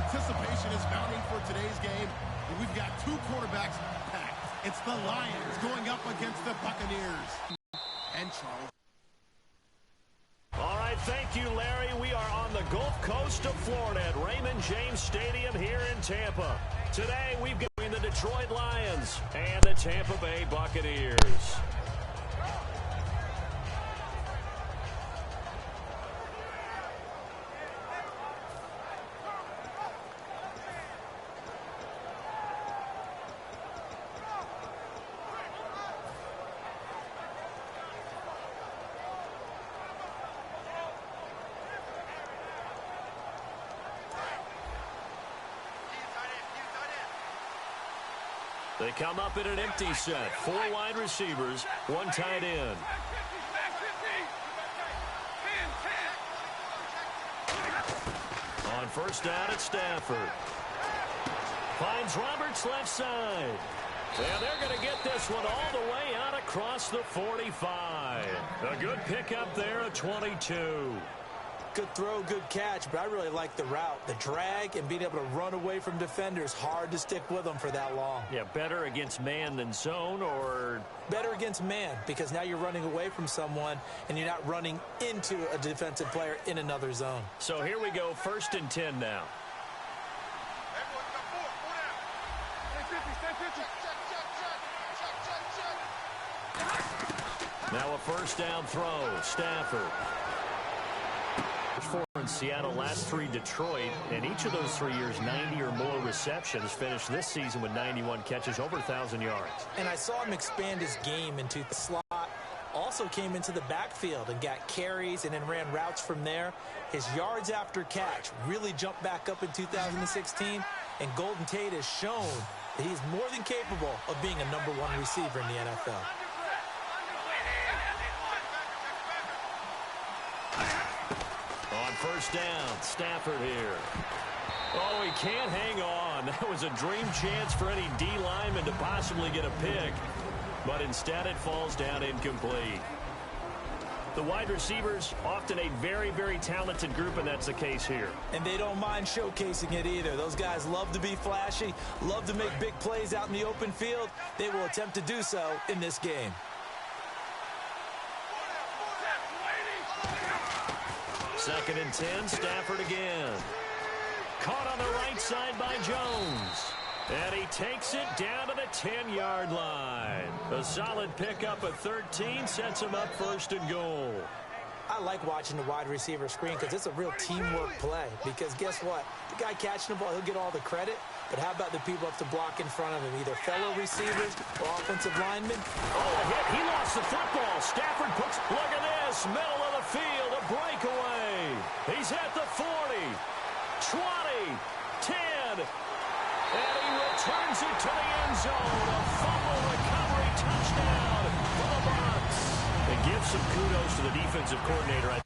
anticipation is mounting for today's game. We've got two quarterbacks packed. It's the Lions going up against the Buccaneers. And Charles. All right, thank you, Larry. We are on the Gulf Coast of Florida at Raymond James Stadium here in Tampa. Today, we've got the Detroit Lions and the Tampa Bay Buccaneers. They come up in an empty set. 4 wide receivers, 1 tight end. On first down at Stafford. Finds Roberts left side. And they're going to get this one all the way out across the 45. A good pickup there at 22. Good throw, good catch, but I really like the route. The drag and being able to run away from defenders. Hard to stick with them for that long. Yeah, better against man than zone, or? Better against man, because now you're running away from someone and you're not running into a defensive player in another zone. So here we go, 1st and 10 now. Now a first down throw, Stafford. 4 in Seattle, last 3 Detroit, and each of those 3 years 90 or more receptions. Finished this season with 91 catches, over 1,000 yards. And I saw him expand his game into the slot. Also came into the backfield and got carries and then ran routes from there. His yards after catch really jumped back up in 2016, and Golden Tate has shown that he's more than capable of being a #1 receiver in the NFL. First down, Stafford here. Oh, he can't hang on. That was a dream chance for any D lineman to possibly get a pick, but instead it falls down incomplete. The wide receivers, often a very, very talented group, and that's the case here. And they don't mind showcasing it either. Those guys love to be flashy, love to make big plays out in the open field. They will attempt to do so in this game. 2nd and 10, Stafford again. Caught on the right side by Jones. And he takes it down to the 10-yard line. A solid pickup at 13 sets him up 1st and goal. I like watching the wide receiver screen because it's a real teamwork play. Because guess what? The guy catching the ball, he'll get all the credit. But how about the people up to block in front of him, either fellow receivers or offensive linemen? Oh, a hit. He lost the football. Stafford puts, look at this, middle of the field, a breakaway. He's at the 40, 20, 10, and he returns it to the end zone. A fumble recovery touchdown for the Bucs. And give some kudos to the defensive coordinator.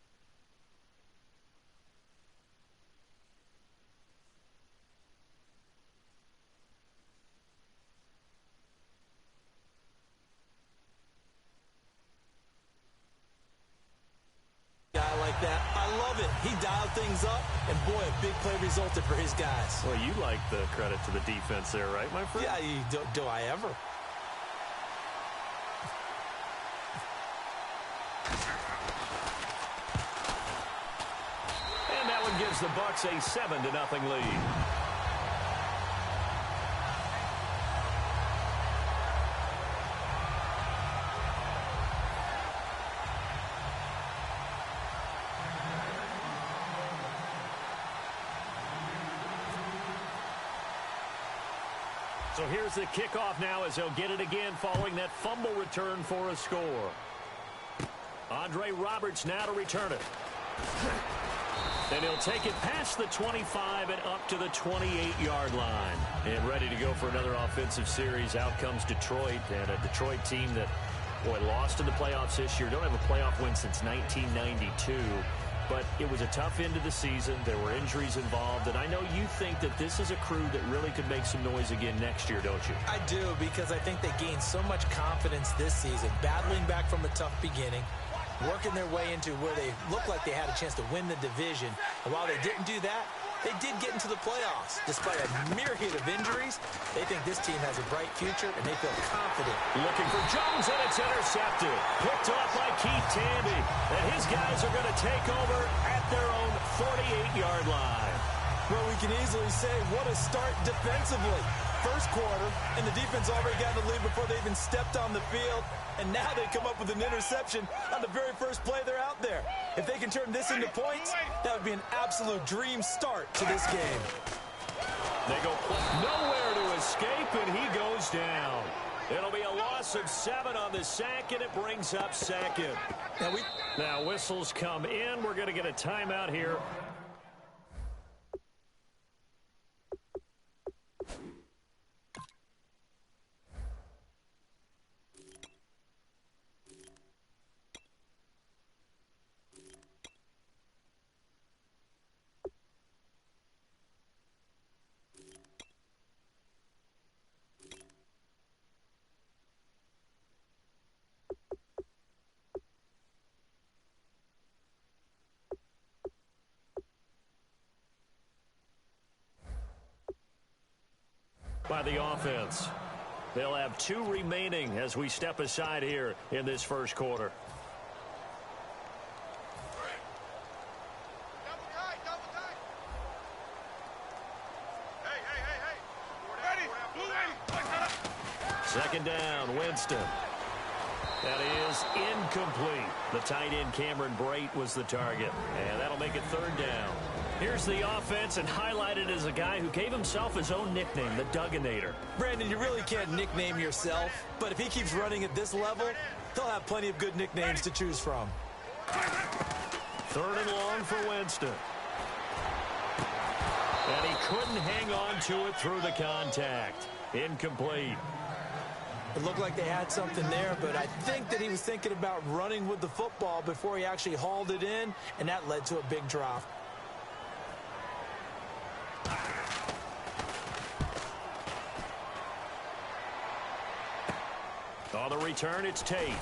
He dialed things up, and boy, a big play resulted for his guys. Well, you like the credit to the defense there, right, my friend? Yeah, do I ever? And that one gives the Bucs a 7-0 lead. So here's the kickoff now as they'll get it again following that fumble return for a score. Andre Roberts now to return it. And he'll take it past the 25 and up to the 28-yard line. And ready to go for another offensive series. Out comes Detroit, and a Detroit team that, boy, lost in the playoffs this year. Don't have a playoff win since 1992. But it was a tough end of the season. There were injuries involved. And I know you think that this is a crew that really could make some noise again next year, don't you? I do, because I think they gained so much confidence this season, battling back from a tough beginning, working their way into where they looked like they had a chance to win the division. And while they didn't do that, they did get into the playoffs. Despite a myriad of injuries, they think this team has a bright future, and they feel confident. Looking for Jones, and it's intercepted. Picked off by Keith Tandy. And his guys are going to take over at their own 48-yard line. Well, we can easily say what a start defensively. First quarter, and the defense already got in the lead before they even stepped on the field. And now they come up with an interception on the very first play they're out there. If they can turn this into points, that would be an absolute dream start to this game. They go nowhere to escape, and he goes down. It'll be a loss of 7 on the sack, and it brings up second. Now whistles come in. We're going to get a timeout here. By the offense. They'll have 2 remaining as we step aside here in this first quarter. Second down, Winston. That is incomplete. The tight end, Cameron Brate, was the target. And that'll make it third down. Here's the offense, and highlighted as a guy who gave himself his own nickname, the Dugginator. Brandon, you really can't nickname yourself, but if he keeps running at this level, he'll have plenty of good nicknames to choose from. Third and long for Winston. And he couldn't hang on to it through the contact. Incomplete. It looked like they had something there, but I think that he was thinking about running with the football before he actually hauled it in, and that led to a big drop. On the return, it's Tate.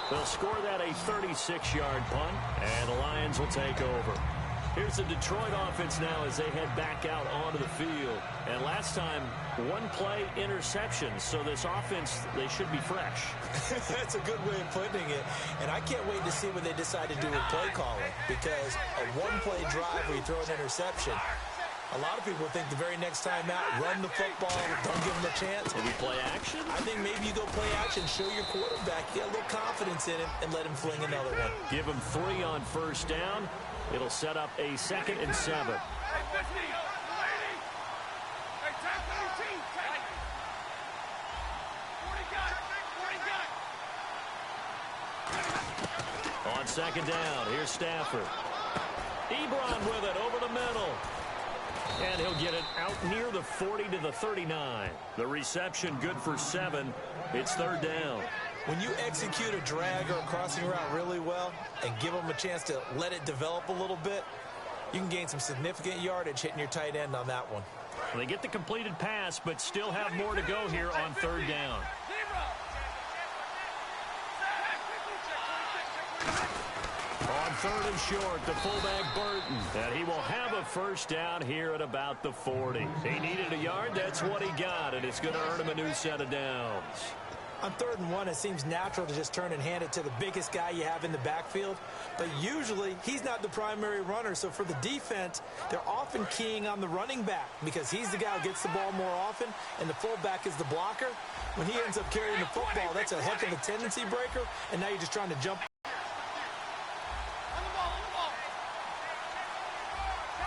They'll score that a 36-yard punt, and the Lions will take over. Here's the Detroit offense now as they head back out onto the field. And last time, 1-play interception, so this offense, they should be fresh. That's a good way of putting it. And I can't wait to see what they decide to do with play calling, because a 1-play drive where you throw an interception, a lot of people think the very next time out, run the football, don't give them a chance. Maybe play action? I think maybe you go play action, show your quarterback, get a little confidence in him, and let him fling another one. Give him 3 on first down. It'll set up a 2nd and 7. On second down, here's Stafford. Ebron with it over the middle. And he'll get it out near the 40 to the 39. The reception good for 7. It's third down. When you execute a drag or a crossing route really well and give them a chance to let it develop a little bit, you can gain some significant yardage hitting your tight end on that one. Well, they get the completed pass, but still have more to go here on third down. On third and short, the fullback Burton. And he will have a first down here at about the 40. He needed a yard. That's what he got, and it's going to earn him a new set of downs. On 3rd and 1, it seems natural to just turn and hand it to the biggest guy you have in the backfield. But usually, he's not the primary runner. So for the defense, they're often keying on the running back because he's the guy who gets the ball more often, and the fullback is the blocker. When he ends up carrying the football, that's a heck of a tendency breaker, and now you're just trying to jump.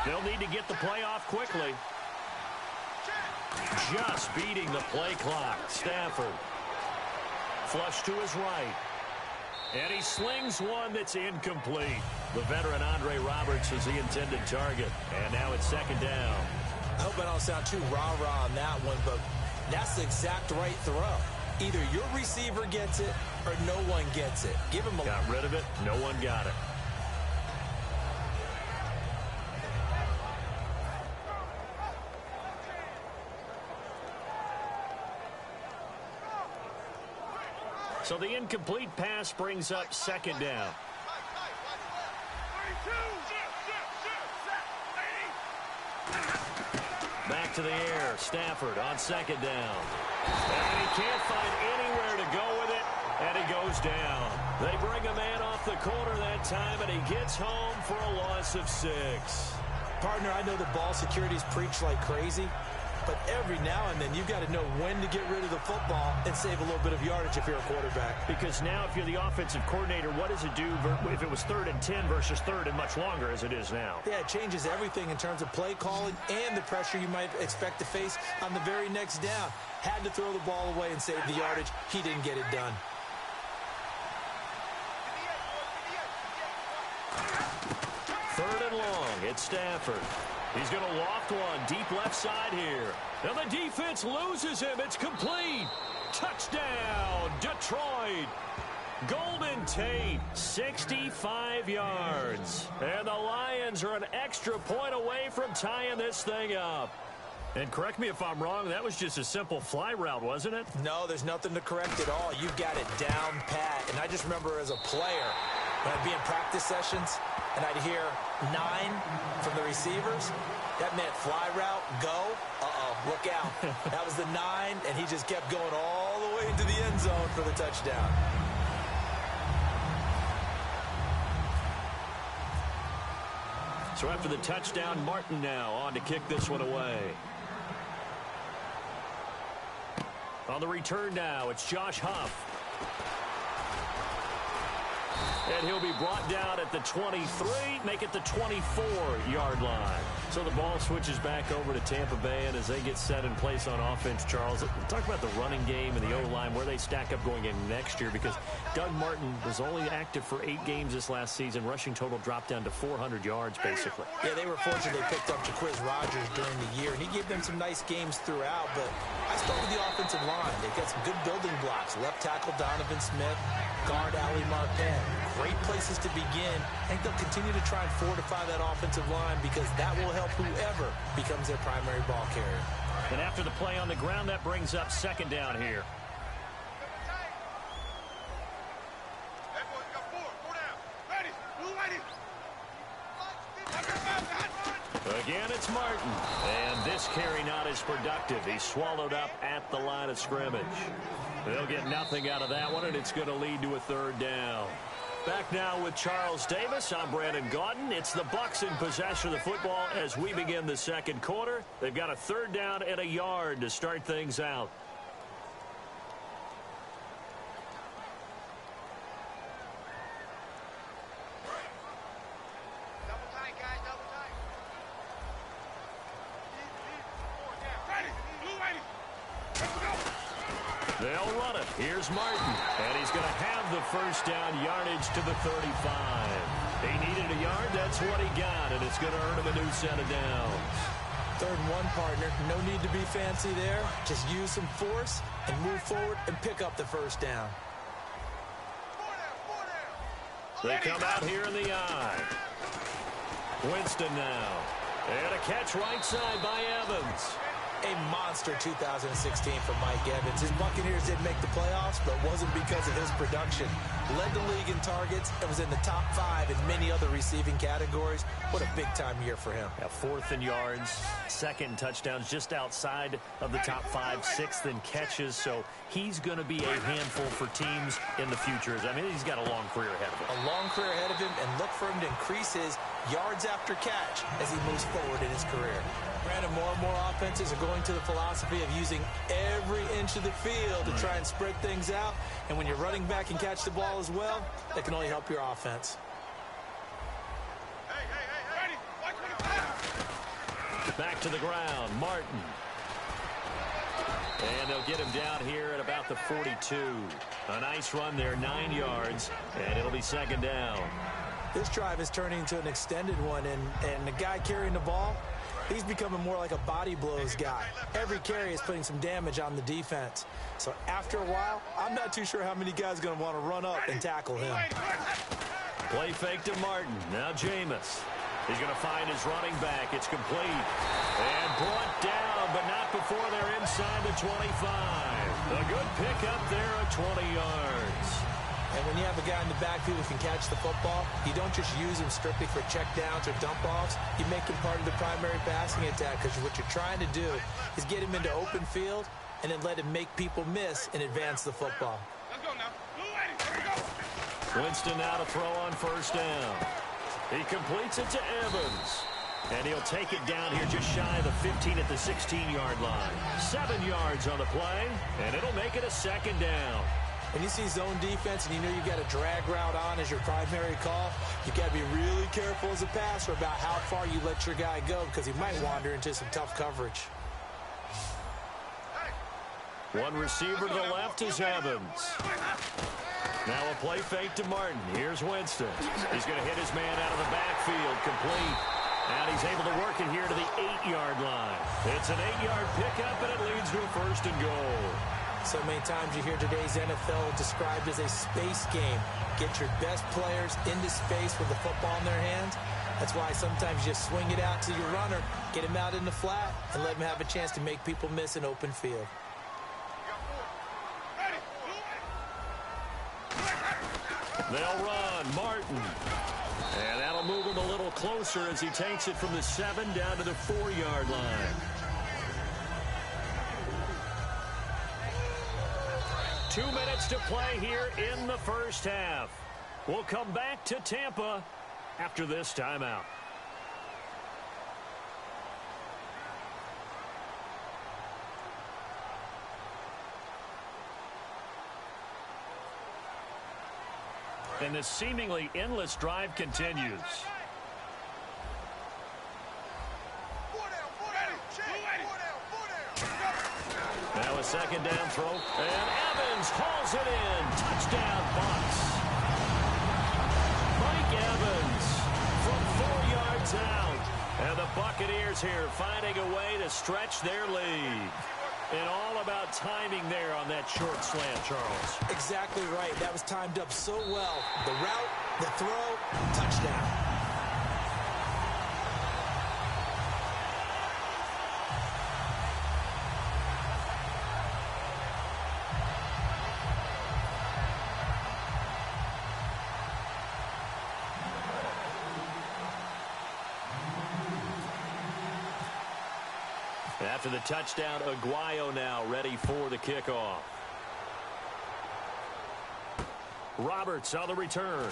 They'll need to get the play off quickly. Just beating the play clock. Stafford. Flush to his right. And he slings one that's incomplete. The veteran Andre Roberts is the intended target. And now it's second down. I hope I don't sound too rah-rah on that one, but that's the exact right throw. Either your receiver gets it or no one gets it. Give him a... Got rid of it. No one got it. So the incomplete pass brings up second down. Back to the air. Stafford on second down. And he can't find anywhere to go with it, and he goes down. They bring a man off the corner that time, and he gets home for a loss of 6. Partner, I know the ball security's preached like crazy, but every now and then you've got to know when to get rid of the football and save a little bit of yardage if you're a quarterback. Because now if you're the offensive coordinator, what does it do if it was 3rd and 10 versus 3rd and much longer as it is now? Yeah, it changes everything in terms of play calling and the pressure you might expect to face on the very next down. Had to throw the ball away and save the yardage. He didn't get it done. Third and long. It's Stafford. He's going to loft one deep left side here. And the defense loses him. It's complete. Touchdown, Detroit. Golden Tate, 65 yards. And the Lions are an extra point away from tying this thing up. And correct me if I'm wrong, that was just a simple fly route, wasn't it? No, there's nothing to correct at all. You've got it down pat. And I just remember as a player, when I'd be in practice sessions and I'd hear 9 from the receivers, that meant fly route, go, look out. That was the 9, and he just kept going all the way into the end zone for the touchdown. So after the touchdown, Martin now on to kick this one away. On the return now, it's Josh Huff. And he'll be brought down at the 23, make it the 24-yard line. So the ball switches back over to Tampa Bay, and as they get set in place on offense, Charles, talk about the running game and the O-line, where they stack up going in next year, because Doug Martin was only active for 8 games this last season. Rushing total dropped down to 400 yards, basically. Yeah, they were fortunate they picked up Jaquiz Rogers during the year, and he gave them some nice games throughout, but I start with the offensive line. They've got some good building blocks. Left tackle Donovan Smith, guard Ali Marpet. Great places to begin. I think they'll continue to try and fortify that offensive line because that will help whoever becomes their primary ball carrier. And after the play on the ground, that brings up second down here. Again, it's Martin. And this carry not as productive. He's swallowed up at the line of scrimmage. They'll get nothing out of that one, and it's going to lead to a third down. Back now with Charles Davis. I'm Brandon Gaudin. It's the Bucs in possession of the football as we begin the second quarter. They've got a third down and a yard to start things out. They'll run it. Here's Martin. And he's going to have the first down, yardage to the 35. He needed a yard. That's what he got. And it's going to earn him a new set of downs. 3rd and 1, partner. No need to be fancy there. Just use some force and move forward and pick up the first down. They come out here in the eye. Winston now. And a catch right side by Evans. A monster 2016 for Mike Evans. His Buccaneers didn't make the playoffs, but it wasn't because of his production. Led the league in targets and was in the top 5 in many other receiving categories. What a big-time year for him. Yeah, 4th in yards, 2nd in touchdowns, just outside of the top 5, 6th in catches. So he's going to be a handful for teams in the future. I mean, he's got a long career ahead of him. A long career ahead of him, and look for him to increase his yards after catch as he moves forward in his career. Brandon, more and more offenses are going to the philosophy of using every inch of the field to try and spread things out. And when you're running back and catch the ball as well, that can only help your offense. Back to the ground, Martin. And they'll get him down here at about the 42. A nice run there, 9 yards, and it'll be second down. This drive is turning into an extended one, and the guy carrying the ball, he's becoming more like a body blows guy. Every carry is putting some damage on the defense. So after a while, I'm not too sure how many guys are going to want to run up and tackle him. Play fake to Martin. Now Jameis. He's going to find his running back. It's complete. And brought down, but not before they're inside the 25. A good pickup there at 20 yards. And when you have a guy in the backfield who can catch the football, you don't just use him strictly for checkdowns or dump-offs. You make him part of the primary passing attack, because what you're trying to do is get him into open field and then let him make people miss and advance the football. Let's go now. Here we go. Winston now to throw on first down. He completes it to Evans. And he'll take it down here just shy of the 15 at the 16-yard line. 7 yards on the play, and it'll make it a second down. When you see zone defense and you know you've got a drag route on as your primary call, you've got to be really careful as a passer about how far you let your guy go, because he might wander into some tough coverage. One receiver to the left is Evans. Now a play fake to Martin. Here's Winston. He's going to hit his man out of the backfield, complete. And he's able to work it here to the 8-yard line. It's an 8-yard pickup, and it leads to a first and goal. So many times you hear today's NFL described as a space game. Get your best players into space with the football in their hands. That's why sometimes you just swing it out to your runner, get him out in the flat, and let him have a chance to make people miss an open field. They'll run. Martin. And that'll move him a little closer as he takes it from the 7 down to the 4-yard line. 2 minutes to play here in the first half. We'll come back to Tampa after this timeout. And the seemingly endless drive continues. Now a second down throw, and Evans hauls it in. Touchdown, Bucs. Mike Evans from 4 yards out. And the Buccaneers here finding a way to stretch their lead. And all about timing there on that short slant, Charles. Exactly right. That was timed up so well. The route, the throw, touchdown. After the touchdown, Aguayo now ready for the kickoff. Roberts on the return.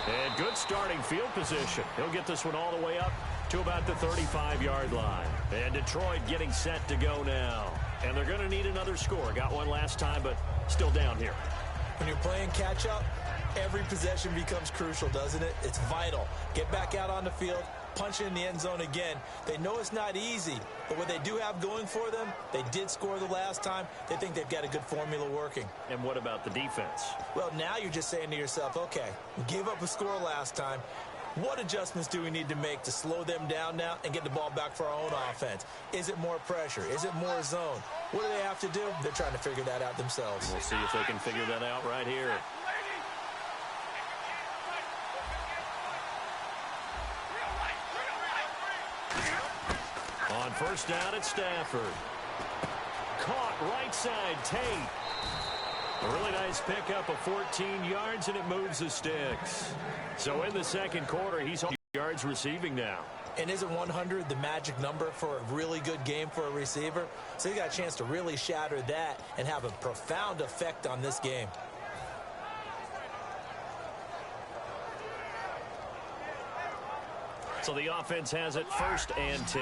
And good starting field position. He'll get this one all the way up to about the 35-yard line. And Detroit getting set to go now. And they're going to need another score. Got one last time, but still down here. When you're playing catch-up, every possession becomes crucial, doesn't it? It's vital. Get back out on the field. Punch in the end zone again. They know it's not easy, but what they do have going for them, they did score the last time. They think they've got a good formula working. And what about the defense? Well, now you're just saying to yourself, okay, we gave up a score last time. What adjustments do we need to make to slow them down now and get the ball back for our own offense? Is it more pressure? Is it more zone? What do they have to do? They're trying to figure that out themselves. We'll see if they can figure that out right here. On first down at Stafford. Caught right side, Tate. A really nice pickup of 14 yards, and it moves the sticks. So in the second quarter, he's on yards receiving now. And isn't 100 the magic number for a really good game for a receiver? So he got a chance to really shatter that and have a profound effect on this game. So the offense has it 1st and 10.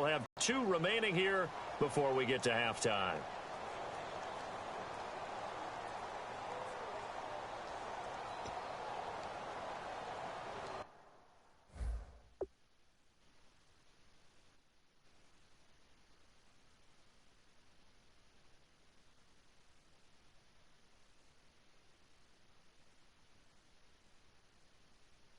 We'll have 2 remaining here before we get to halftime.